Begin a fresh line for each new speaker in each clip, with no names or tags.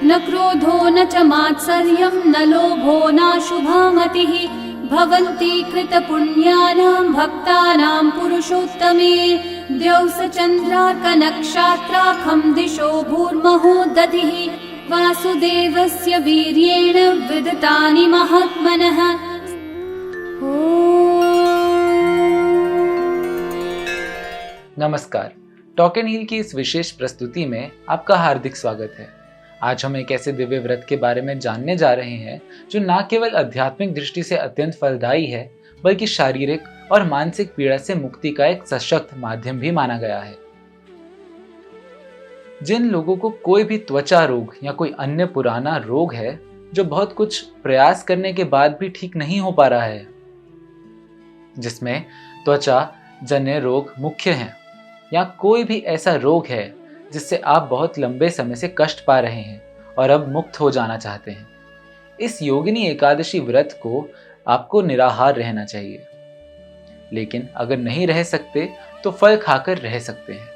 न क्रोधो न च मात्सर्यं न लोभो नाशुभा मतिः भवन्ति कृतपुण्यानां भक्तानां पुरुषोत्तमे द्यौस चन्द्रार्कनक्षत्राखं दिशो भूर्महो दधिः वासुदेवस्य वीर्येण विदतानि महात्मनः।
नमस्कार, टॉक एंड हील की इस विशेष प्रस्तुति में आपका हार्दिक स्वागत है। आज हम एक ऐसे दिव्य व्रत के बारे में जानने जा रहे हैं जो न केवल आध्यात्मिक दृष्टि से अत्यंत फलदायी है, बल्कि शारीरिक और मानसिक पीड़ा से मुक्ति का एक सशक्त माध्यम भी माना गया है। जिन लोगों को कोई भी त्वचा रोग या कोई अन्य पुराना रोग है जो बहुत कुछ प्रयास करने के बाद भी ठीक नहीं हो पा रहा है, जिसमें त्वचा जन्य रोग मुख्य हैं, या कोई भी ऐसा रोग है जिससे आप बहुत लंबे समय से कष्ट पा रहे हैं और अब मुक्त हो जाना चाहते हैं, इस योगिनी एकादशी व्रत को आपको निराहार रहना चाहिए। लेकिन अगर नहीं रह सकते तो फल खाकर रह सकते हैं।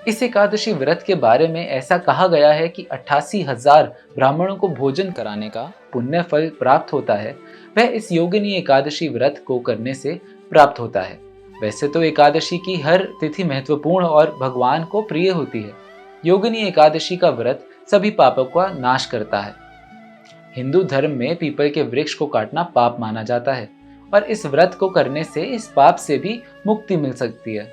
इस एकादशी व्रत के बारे में ऐसा कहा गया है कि 88,000 ब्राह्मणों को भोजन कराने का पुण्य फल प्राप्त होता है, वह इस योगिनी एकादशी व्रत को करने से प्राप्त होता है। वैसे तो एकादशी की हर तिथि महत्वपूर्ण और भगवान को प्रिय होती है। योगिनी एकादशी का व्रत सभी पापों का नाश करता है। हिंदू धर्म में पीपल के वृक्ष को काटना पाप माना जाता है और इस व्रत को करने से इस पाप से भी मुक्ति मिल सकती है।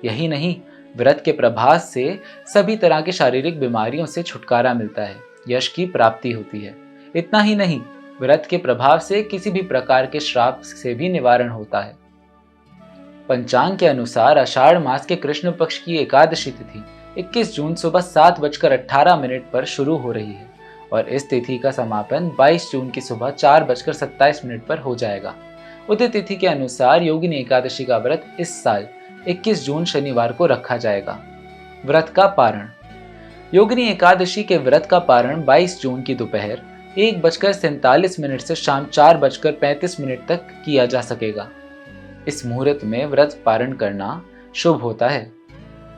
यही नहीं, व्रत के प्रभाव से सभी तरह की शारीरिक बीमारियों से छुटकारा मिलता है, यश की प्राप्ति होती है। इतना ही नहीं, व्रत के प्रभाव से किसी भी प्रकार के श्राप से भी निवारण होता है। पंचांग के अनुसार आषाढ़ मास के कृष्ण पक्ष की एकादशी तिथि 21 जून सुबह 7:18 पर शुरू हो रही है और इस तिथि का समापन 22 जून की सुबह 4:27 पर हो जाएगा। उदय तिथि के अनुसार योगिनी एकादशी का व्रत इस साल 21 जून शनिवार को रखा जाएगा। व्रत का पारण। योगिनी एकादशी के व्रत का पारण 22 जून की दोपहर 1:47 से शाम 4:35 तक किया जा सकेगा। इस मुहूर्त में व्रत पारण करना शुभ होता है।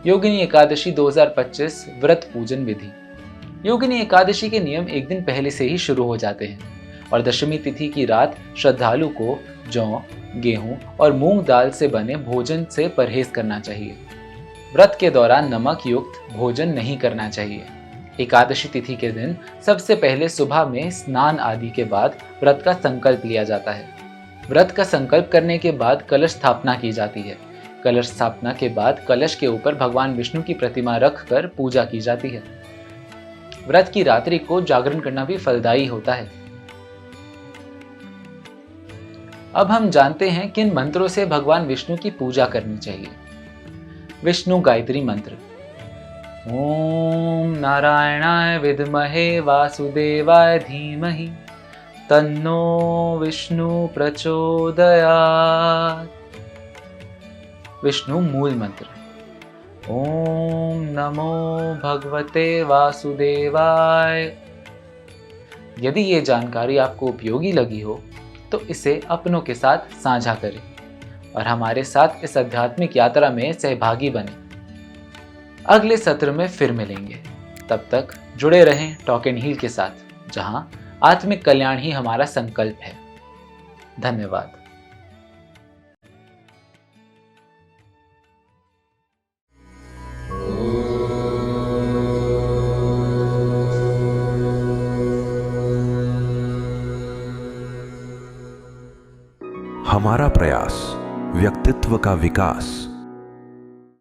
योगिनी एकादशी 2025 व्रत पूजन विधि। योगिनी एकादशी के नियम एक दिन पहले से ही शुरू हो जाते हैं और दशमी तिथि की रात श्रद्धालु को जौ, गेहूं और मूंग दाल से बने भोजन से परहेज करना चाहिए। व्रत के दौरान नमक युक्त भोजन नहीं करना चाहिए। एकादशी तिथि के दिन सबसे पहले सुबह में स्नान आदि के बाद व्रत का संकल्प लिया जाता है। व्रत का संकल्प करने के बाद कलश स्थापना की जाती है। कलश स्थापना के बाद कलश के ऊपर भगवान विष्णु की प्रतिमा रखकर पूजा की जाती है। व्रत की रात्रि को जागरण करना भी फलदायी होता है। अब हम जानते हैं किन मंत्रों से भगवान विष्णु की पूजा करनी चाहिए। विष्णु गायत्री मंत्र। ओम नारायणाय विद्महे वासुदेवाय धीमहि तन्नो विष्णु प्रचोदयात्। विष्णु मूल मंत्र। ओम नमो भगवते वासुदेवाय। यदि ये जानकारी आपको उपयोगी लगी हो तो इसे अपनों के साथ साझा करें और हमारे साथ इस आध्यात्मिक यात्रा में सहभागी बने। अगले सत्र में फिर मिलेंगे। तब तक जुड़े रहें टॉक एंड हील के साथ, जहां आत्मिक कल्याण ही हमारा संकल्प है। धन्यवाद।
हमारा प्रयास व्यक्तित्व का विकास।